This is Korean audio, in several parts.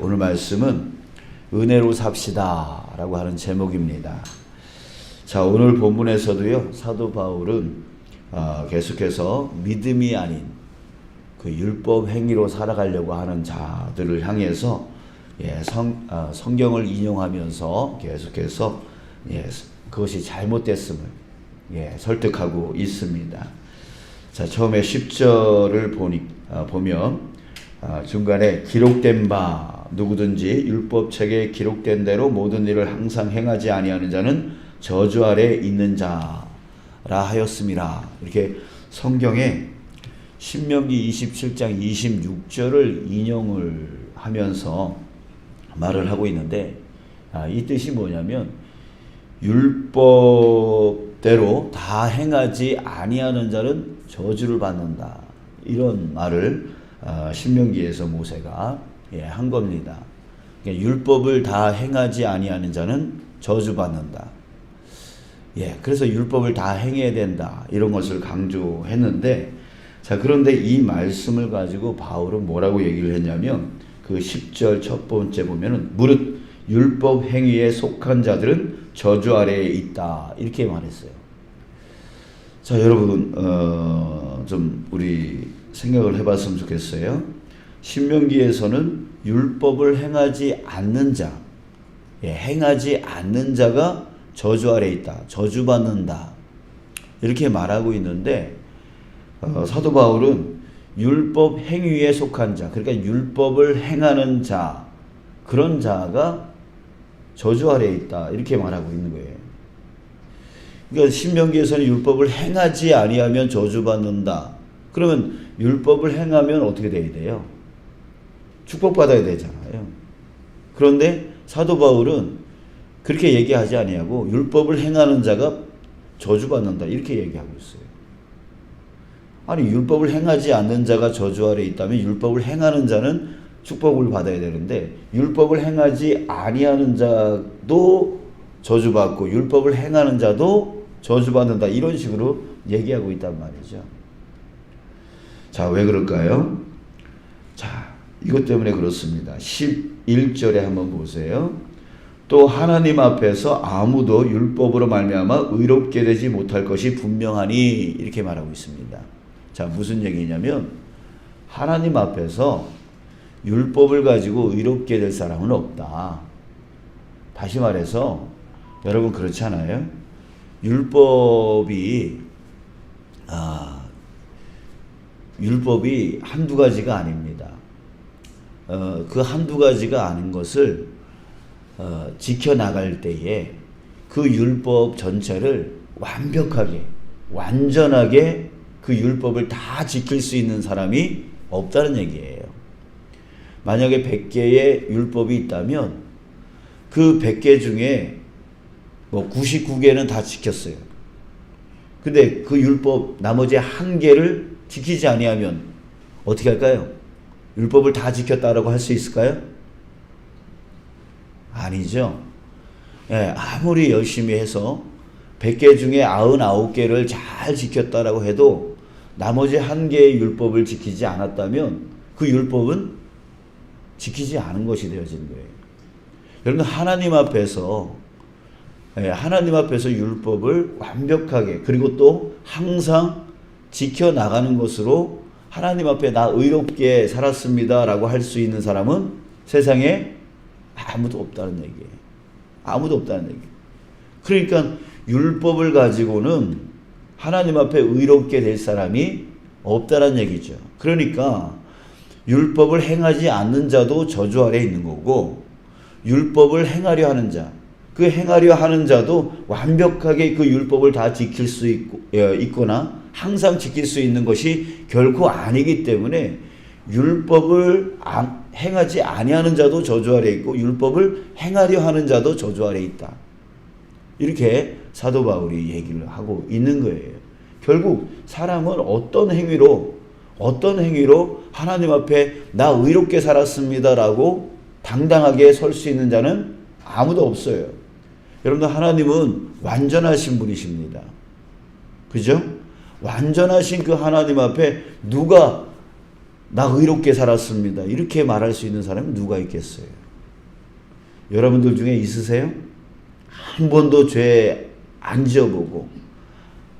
오늘 말씀은 은혜로 삽시다 라고 하는 제목입니다. 자, 오늘 본문에서도요, 사도 바울은 계속해서 믿음이 아닌 그 율법 행위로 살아가려고 하는 자들을 향해서 성경을 인용하면서 계속해서 그것이 잘못됐음을 설득하고 있습니다. 자, 처음에 10절을 보면 중간에 기록된 바 누구든지 율법책에 기록된 대로 모든 일을 항상 행하지 아니하는 자는 저주 아래 있는 자라 하였음이라. 이렇게 성경에 신명기 27장 26절을 인용을 하면서 말을 하고 있는데, 이 뜻이 뭐냐면 율법대로 다 행하지 아니하는 자는 저주를 받는다, 이런 말을 신명기에서 모세가 한 겁니다. 그러니까 율법을 다 행하지 아니하는 자는 저주받는다. 그래서 율법을 다 행해야 된다, 이런 것을 강조했는데, 자, 그런데 이 말씀을 가지고 바울은 뭐라고 얘기를 했냐면, 그 10절 첫 번째 보면은 무릇 율법 행위에 속한 자들은 저주 아래에 있다, 이렇게 말했어요. 자, 여러분 좀 우리 생각을 해봤으면 좋겠어요. 신명기에서는 율법을 행하지 않는 자, 행하지 않는 자가 저주 아래에 있다, 저주받는다, 이렇게 말하고 있는데, 사도 바울은 율법 행위에 속한 자, 그러니까 율법을 행하는 자, 그런 자가 저주 아래에 있다, 이렇게 말하고 있는 거예요. 그러니까 신명기에서는 율법을 행하지 아니하면 저주받는다. 그러면 율법을 행하면 어떻게 돼야 돼요? 축복받아야 되잖아요. 그런데 사도 바울은 그렇게 얘기하지 아니하고 율법을 행하는 자가 저주받는다, 이렇게 얘기하고 있어요. 아니, 율법을 행하지 않는 자가 저주 아래에 있다면 율법을 행하는 자는 축복을 받아야 되는데, 율법을 행하지 아니하는 자도 저주받고 율법을 행하는 자도 저주받는다, 이런 식으로 얘기하고 있단 말이죠. 자, 왜 그럴까요? 자, 이것 때문에 그렇습니다. 11절에 한번 보세요. 또 하나님 앞에서 아무도 율법으로 말미암아 의롭게 되지 못할 것이 분명하니, 이렇게 말하고 있습니다. 자, 무슨 얘기냐면 하나님 앞에서 율법을 가지고 의롭게 될 사람은 없다. 다시 말해서 여러분, 그렇지 않아요? 율법이 한두 가지가 아닙니다. 그 한두 가지가 아닌 것을 지켜나갈 때에 그 율법 전체를 완벽하게, 완전하게 그 율법을 다 지킬 수 있는 사람이 없다는 얘기예요. 만약에 100개의 율법이 있다면 그 100개 중에 99개는 다 지켰어요. 근데 그 율법 나머지 1개를 지키지 아니하면 어떻게 할까요? 율법을 다 지켰다라고 할 수 있을까요? 아니죠. 아무리 열심히 해서 100개 중에 99개를 잘 지켰다라고 해도 나머지 1개의 율법을 지키지 않았다면 그 율법은 지키지 않은 것이 되어지는 거예요. 여러분, 하나님 앞에서 율법을 완벽하게, 그리고 또 항상 지켜나가는 것으로 하나님 앞에 나 의롭게 살았습니다 라고 할 수 있는 사람은 세상에 아무도 없다는 얘기예요. 아무도 없다는 얘기예요. 그러니까 율법을 가지고는 하나님 앞에 의롭게 될 사람이 없다는 얘기죠. 그러니까 율법을 행하지 않는 자도 저주 아래에 있는 거고, 율법을 행하려 하는 자, 그 행하려 하는 자도 완벽하게 그 율법을 다 지킬 수 있거나 항상 지킬 수 있는 것이 결코 아니기 때문에 율법을 행하지 아니하는 자도 저주 아래에 있고 율법을 행하려 하는 자도 저주 아래에 있다, 이렇게 사도 바울이 얘기를 하고 있는 거예요. 결국 사람은 어떤 행위로 하나님 앞에 나 의롭게 살았습니다라고 당당하게 설 수 있는 자는 아무도 없어요. 여러분들, 하나님은 완전하신 분이십니다. 그죠? 완전하신 그 하나님 앞에 누가 나 의롭게 살았습니다. 이렇게 말할 수 있는 사람이 누가 있겠어요? 여러분들 중에 있으세요? 한 번도 죄 안 지어보고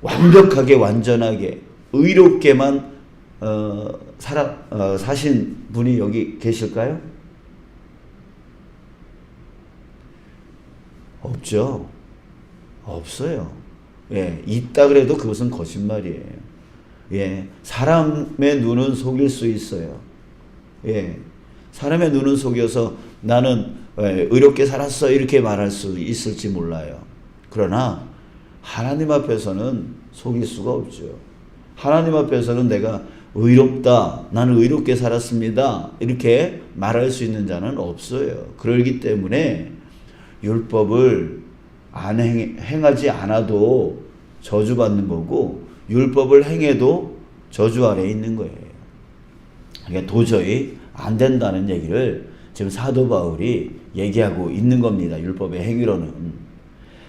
완벽하게 완전하게 의롭게만 사신 분이 여기 계실까요? 없죠. 없어요. 예, 있다 그래도 그것은 거짓말이에요. 예, 사람의 눈은 속일 수 있어요. 예, 사람의 눈은 속여서 나는 의롭게 살았어 이렇게 말할 수 있을지 몰라요. 그러나 하나님 앞에서는 속일 수가 없죠. 하나님 앞에서는 내가 의롭다, 나는 의롭게 살았습니다 이렇게 말할 수 있는 자는 없어요. 그러기 때문에 율법을 행하지 않아도 저주받는 거고 율법을 행해도 저주 아래에 있는 거예요. 그러니까 도저히 안 된다는 얘기를 지금 사도 바울이 얘기하고 있는 겁니다. 율법의 행위로는.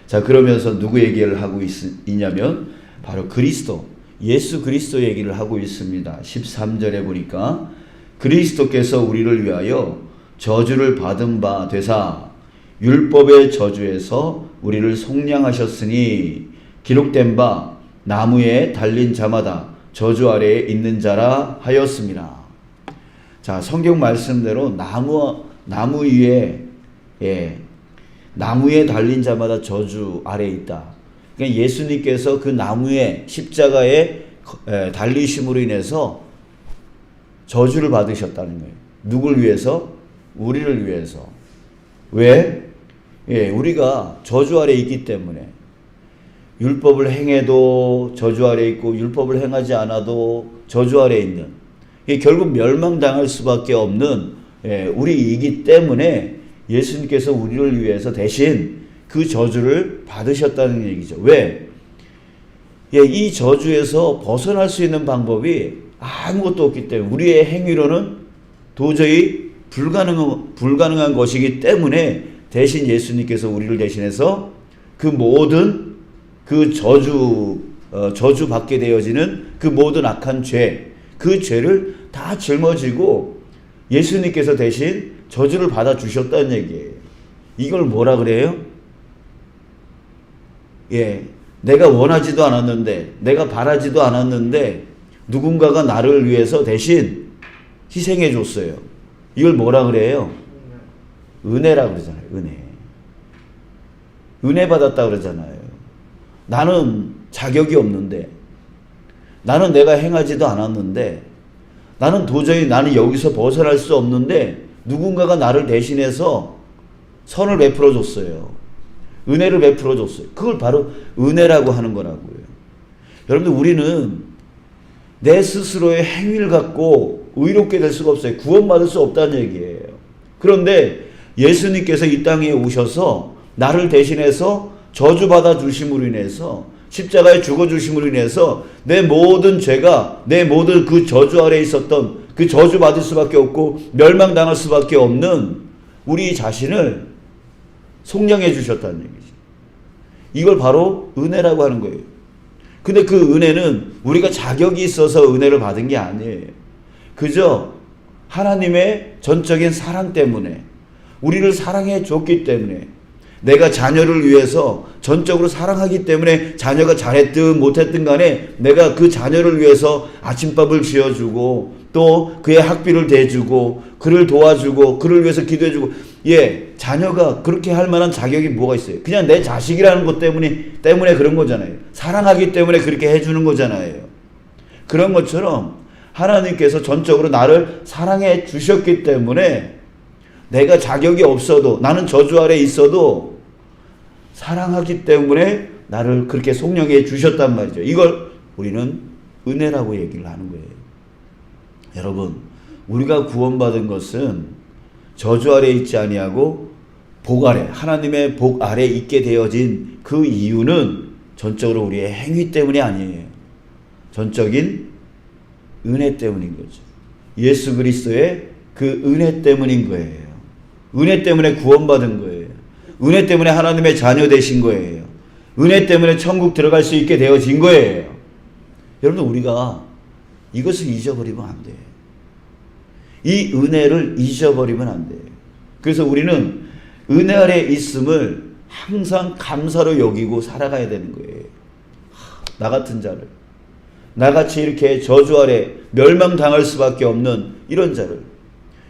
자, 그러면서 누구 얘기를 하고 있냐면 바로 그리스도, 예수 그리스도 얘기를 하고 있습니다. 13절에 보니까 그리스도께서 우리를 위하여 저주를 받은 바 되사 율법의 저주에서 우리를 속량하셨으니 기록된 바 나무에 달린 자마다 저주 아래에 있는 자라 하였습니다. 자, 성경 말씀대로 나무 위에 나무에 달린 자마다 저주 아래에 있다. 그러니까 예수님께서 그 나무에 십자가에 달리심으로 인해서 저주를 받으셨다는 거예요. 누굴 위해서? 우리를 위해서. 왜? 우리가 저주 아래에 있기 때문에. 율법을 행해도 저주 아래에 있고 율법을 행하지 않아도 저주 아래에 있는, 결국 멸망당할 수밖에 없는 우리이기 때문에 예수님께서 우리를 위해서 대신 그 저주를 받으셨다는 얘기죠. 왜? 이 저주에서 벗어날 수 있는 방법이 아무것도 없기 때문에, 우리의 행위로는 도저히 불가능한 것이기 때문에 대신 예수님께서 우리를 대신해서 그 모든 그 저주 받게 되어지는 그 모든 악한 죄, 그 죄를 다 짊어지고 예수님께서 대신 저주를 받아 주셨다는 얘기예요. 이걸 뭐라 그래요? 내가 원하지도 않았는데, 내가 바라지도 않았는데 누군가가 나를 위해서 대신 희생해 줬어요. 이걸 뭐라 그래요? 은혜라 그러잖아요. 은혜 받았다 그러잖아요. 나는 자격이 없는데, 나는 내가 행하지도 않았는데, 나는 여기서 벗어날 수 없는데 누군가가 나를 대신해서 선을 베풀어 줬어요. 은혜를 베풀어 줬어요. 그걸 바로 은혜라고 하는 거라고요. 여러분들, 우리는 내 스스로의 행위를 갖고 의롭게 될 수가 없어요. 구원받을 수 없다는 얘기예요. 그런데 예수님께서 이 땅에 오셔서 나를 대신해서 저주받아 주심으로 인해서, 십자가에 죽어 주심으로 인해서 내 모든 죄가, 내 모든 그 저주 아래에 있었던, 그 저주 받을 수밖에 없고 멸망당할 수밖에 없는 우리 자신을 속량해 주셨다는 얘기죠. 이걸 바로 은혜라고 하는 거예요. 근데 그 은혜는 우리가 자격이 있어서 은혜를 받은 게 아니에요. 그저 하나님의 전적인 사랑 때문에, 우리를 사랑해 줬기 때문에, 내가 자녀를 위해서 전적으로 사랑하기 때문에 자녀가 잘했든 못했든 간에 내가 그 자녀를 위해서 아침밥을 지어주고 또 그의 학비를 대주고 그를 도와주고 그를 위해서 기도해주고, 자녀가 그렇게 할 만한 자격이 뭐가 있어요? 그냥 내 자식이라는 것 때문에 그런 거잖아요. 사랑하기 때문에 그렇게 해주는 거잖아요. 그런 것처럼 하나님께서 전적으로 나를 사랑해 주셨기 때문에 내가 자격이 없어도, 나는 저주 아래 있어도 사랑하기 때문에 나를 그렇게 속량해 주셨단 말이죠. 이걸 우리는 은혜라고 얘기를 하는 거예요. 여러분, 우리가 구원받은 것은 저주 아래 있지 아니하고 복 아래, 하나님의 복 아래 있게 되어진 그 이유는 전적으로 우리의 행위 때문이 아니에요. 전적인 은혜 때문인 거죠. 예수 그리스도의 그 은혜 때문인 거예요. 은혜 때문에 구원받은 거예요. 은혜 때문에 하나님의 자녀 되신 거예요. 은혜 때문에 천국 들어갈 수 있게 되어진 거예요. 여러분, 우리가 이것을 잊어버리면 안 돼요. 이 은혜를 잊어버리면 안 돼요. 그래서 우리는 은혜 아래 있음을 항상 감사로 여기고 살아가야 되는 거예요. 나 같은 자를, 나같이 이렇게 저주 아래 멸망당할 수밖에 없는 이런 자를,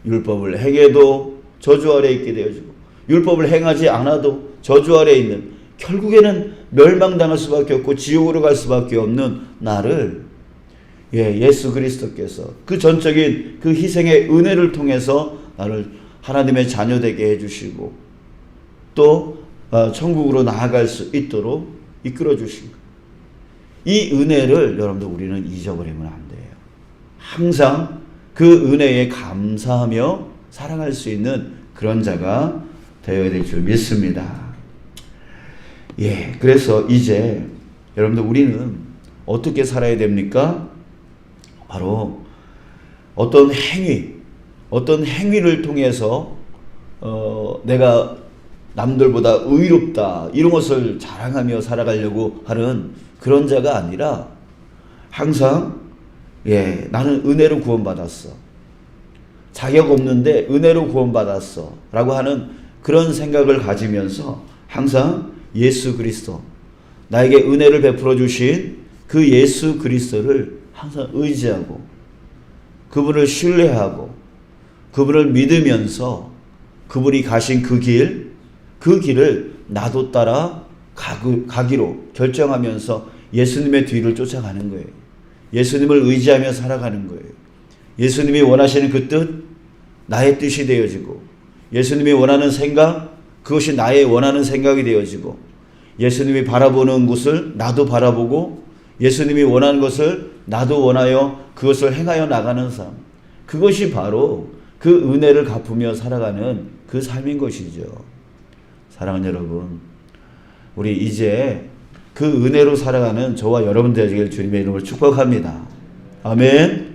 율법을 행해도 저주 아래 있게 되어지고 율법을 행하지 않아도 저주 아래 있는, 결국에는 멸망당할 수밖에 없고 지옥으로 갈 수밖에 없는 나를 예수 그리스도께서 그 전적인 그 희생의 은혜를 통해서 나를 하나님의 자녀 되게 해주시고 또 천국으로 나아갈 수 있도록 이끌어 주신 것. 이 은혜를 여러분들 우리는 잊어버리면 안 돼요. 항상 그 은혜에 감사하며 살아갈 수 있는 그런 자가 되어야 될 줄 믿습니다. 그래서 이제 여러분들 우리는 어떻게 살아야 됩니까? 바로 어떤 행위를 통해서 내가 남들보다 의롭다 이런 것을 자랑하며 살아가려고 하는 그런 자가 아니라 항상 나는 은혜로 구원받았어. 자격 없는데 은혜로 구원받았어 라고 하는 그런 생각을 가지면서 항상 예수 그리스도, 나에게 은혜를 베풀어 주신 그 예수 그리스도를 항상 의지하고 그분을 신뢰하고 그분을 믿으면서 그분이 가신 그 길을 나도 따라 가기로 결정하면서 예수님의 뒤를 쫓아가는 거예요. 예수님을 의지하며 살아가는 거예요. 예수님이 원하시는 그 뜻, 나의 뜻이 되어지고 예수님이 원하는 생각, 그것이 나의 원하는 생각이 되어지고 예수님이 바라보는 곳을 나도 바라보고 예수님이 원하는 것을 나도 원하여 그것을 행하여 나가는 삶, 그것이 바로 그 은혜를 갚으며 살아가는 그 삶인 것이죠. 사랑하는 여러분, 우리 이제 그 은혜로 살아가는 저와 여러분들 되기를 주님의 이름으로 축복합니다. 아멘.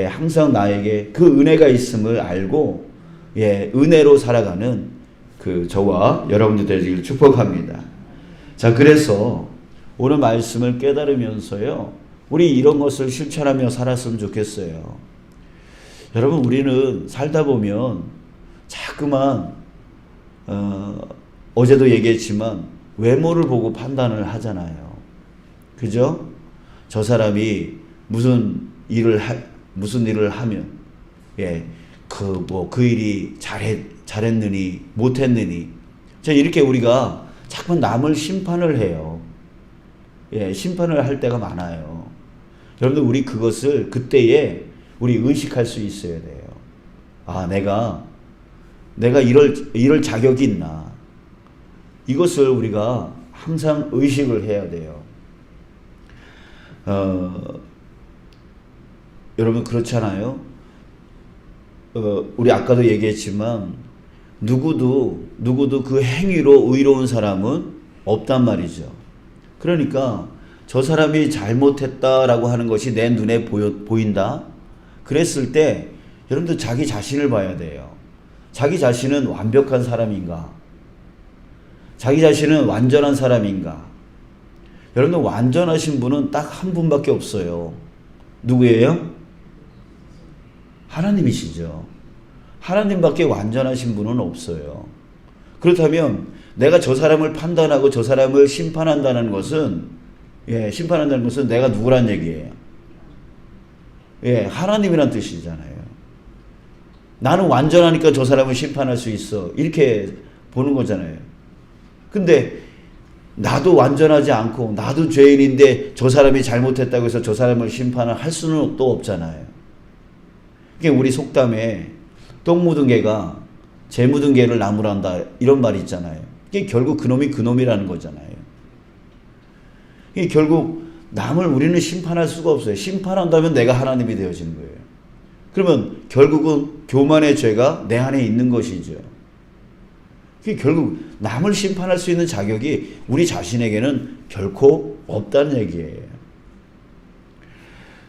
항상 나에게 그 은혜가 있음을 알고 은혜로 살아가는 그 저와 여러분들 되기를 축복합니다. 자, 그래서 오늘 말씀을 깨달으면서요, 우리 이런 것을 실천하며 살았으면 좋겠어요. 여러분, 우리는 살다 보면 자꾸만 어제도 얘기했지만 외모를 보고 판단을 하잖아요. 그죠? 저 사람이 무슨 일을 하면 그 일이 잘했느니 못했느니, 이렇게 우리가 자꾸 남을 심판을 해요. 심판을 할 때가 많아요. 여러분들, 우리 그것을 그때에 우리 의식할 수 있어야 돼요. 내가 이럴 자격이 있나. 이것을 우리가 항상 의식을 해야 돼요. 여러분, 그렇잖아요. 우리 아까도 얘기했지만 누구도 그 행위로 의로운 사람은 없단 말이죠. 그러니까 저 사람이 잘못했다라고 하는 것이 내 눈에 보인다. 그랬을 때 여러분들 자기 자신을 봐야 돼요. 자기 자신은 완벽한 사람인가? 자기 자신은 완전한 사람인가? 여러분들, 완전하신 분은 딱 한 분밖에 없어요. 누구예요? 하나님이시죠. 하나님밖에 완전하신 분은 없어요. 그렇다면 내가 저 사람을 판단하고 저 사람을 심판한다는 것은 내가 누구란 얘기예요? 하나님이란 뜻이잖아요. 나는 완전하니까 저 사람을 심판할 수 있어, 이렇게 보는 거잖아요. 근데 나도 완전하지 않고 나도 죄인인데 저 사람이 잘못했다고 해서 저 사람을 심판을 할 수는 또 없잖아요. 그러니까 우리 속담에 똥 묻은 개가 재 묻은 개를 나무란다, 이런 말이 있잖아요. 이게 결국 그놈이라는 거잖아요. 이게 결국 남을 우리는 심판할 수가 없어요. 심판한다면 내가 하나님이 되어지는 거예요. 그러면 결국은 교만의 죄가 내 안에 있는 것이죠. 결국 남을 심판할 수 있는 자격이 우리 자신에게는 결코 없다는 얘기예요.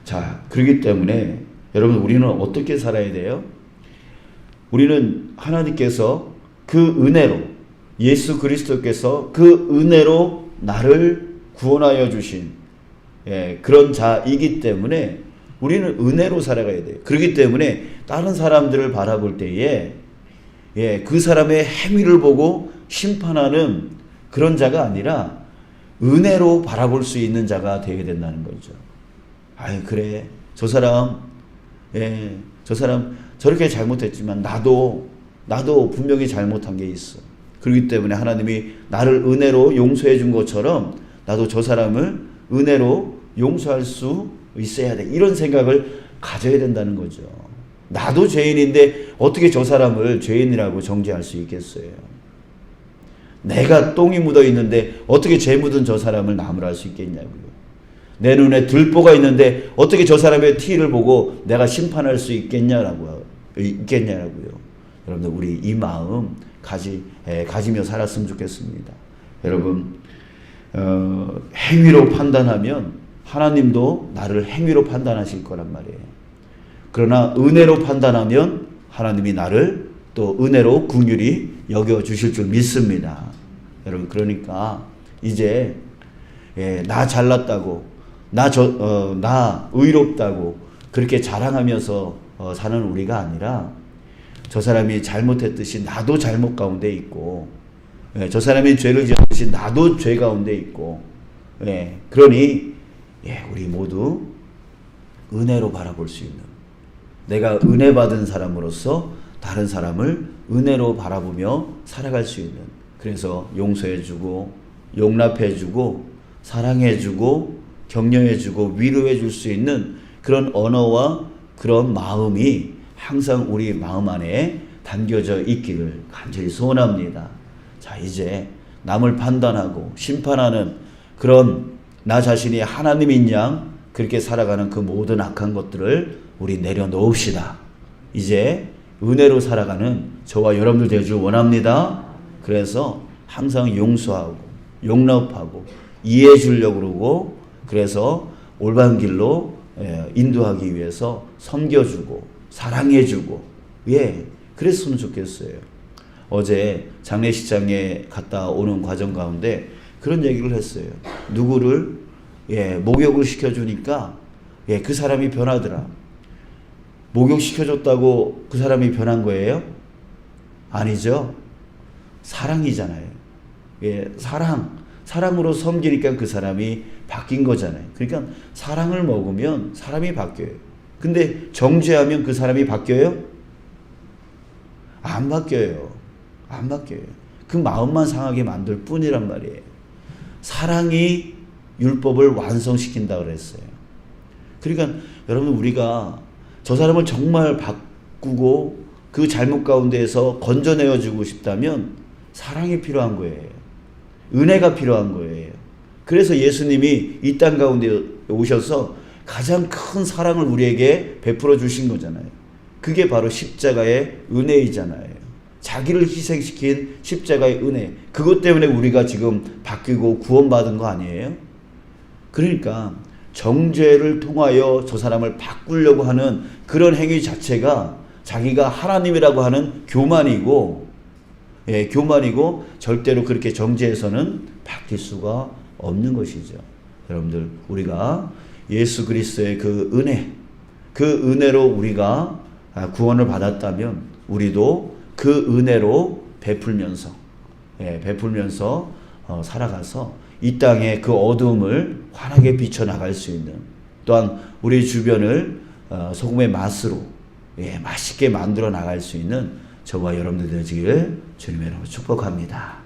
자, 그렇기 때문에 여러분, 우리는 어떻게 살아야 돼요? 우리는 하나님께서 그 은혜로, 예수 그리스도께서 그 은혜로 나를 구원하여 주신 그런 자이기 때문에 우리는 은혜로 살아가야 돼요. 그렇기 때문에 다른 사람들을 바라볼 때에 그 사람의 행위를 보고 심판하는 그런 자가 아니라 은혜로 바라볼 수 있는 자가 되게 된다는 거죠. 아이 그래 저 사람 저렇게 잘못했지만 나도 분명히 잘못한 게 있어. 그렇기 때문에 하나님이 나를 은혜로 용서해 준 것처럼 나도 저 사람을 은혜로 용서할 수 있어야 돼. 이런 생각을 가져야 된다는 거죠. 나도 죄인인데 어떻게 저 사람을 죄인이라고 정죄할 수 있겠어요. 내가 똥이 묻어 있는데 어떻게 죄 묻은 저 사람을 나무랄 수 있겠냐고요. 내 눈에 들보가 있는데 어떻게 저 사람의 티를 보고 내가 심판할 수 있겠냐라고요. 여러분들 우리 이 마음 가지며 살았으면 좋겠습니다. 여러분 행위로 판단하면 하나님도 나를 행위로 판단하실 거란 말이에요. 그러나 은혜로 판단하면 하나님이 나를 또 은혜로 긍휼히 여겨주실 줄 믿습니다. 여러분 그러니까 이제 나 잘났다고 나 의롭다고 그렇게 자랑하면서 사는 우리가 아니라 저 사람이 잘못했듯이 나도 잘못 가운데 있고 저 사람이 죄를 지었듯이 나도 죄 가운데 있고 그러니 우리 모두 은혜로 바라볼 수 있는 내가 은혜 받은 사람으로서 다른 사람을 은혜로 바라보며 살아갈 수 있는 그래서 용서해주고 용납해주고 사랑해주고 격려해주고 위로해줄 수 있는 그런 언어와 그런 마음이 항상 우리 마음 안에 담겨져 있기를 간절히 소원합니다. 자 이제 남을 판단하고 심판하는 그런 나 자신이 하나님인 양 그렇게 살아가는 그 모든 악한 것들을 우리 내려놓읍시다. 이제 은혜로 살아가는 저와 여러분들 되길 원합니다. 그래서 항상 용서하고 용납하고 이해해 주려고 그러고 그래서 올바른 길로 인도하기 위해서 섬겨주고 사랑해주고 그랬으면 좋겠어요. 어제 장례식장에 갔다 오는 과정 가운데 그런 얘기를 했어요. 누구를 목욕을 시켜주니까 그 사람이 변하더라. 목욕시켜줬다고 그 사람이 변한 거예요? 아니죠. 사랑이잖아요. 사랑으로 섬기니까 그 사람이 바뀐 거잖아요. 그러니까 사랑을 먹으면 사람이 바뀌어요. 근데 정죄하면 그 사람이 바뀌어요? 안 바뀌어요. 그 마음만 상하게 만들 뿐이란 말이에요. 사랑이 율법을 완성시킨다 그랬어요. 그러니까 여러분 우리가 저 사람을 정말 바꾸고 그 잘못 가운데에서 건져내어주고 싶다면 사랑이 필요한 거예요. 은혜가 필요한 거예요. 그래서 예수님이 이 땅 가운데 오셔서 가장 큰 사랑을 우리에게 베풀어 주신 거잖아요. 그게 바로 십자가의 은혜이잖아요. 자기를 희생시킨 십자가의 은혜. 그것 때문에 우리가 지금 바뀌고 구원받은 거 아니에요? 그러니까 정죄를 통하여 저 사람을 바꾸려고 하는 그런 행위 자체가 자기가 하나님이라고 하는 교만이고 절대로 그렇게 정죄해서는 바뀔 수가 없는 것이죠. 여러분들 우리가 예수 그리스도의 그 은혜로 우리가 구원을 받았다면 우리도 그 은혜로 베풀면서 살아가서 이 땅의 그 어두움을 환하게 비춰나갈 수 있는 또한 우리 주변을 소금의 맛으로 맛있게 만들어 나갈 수 있는 저와 여러분들 되시기를 주님의 이름으로 축복합니다.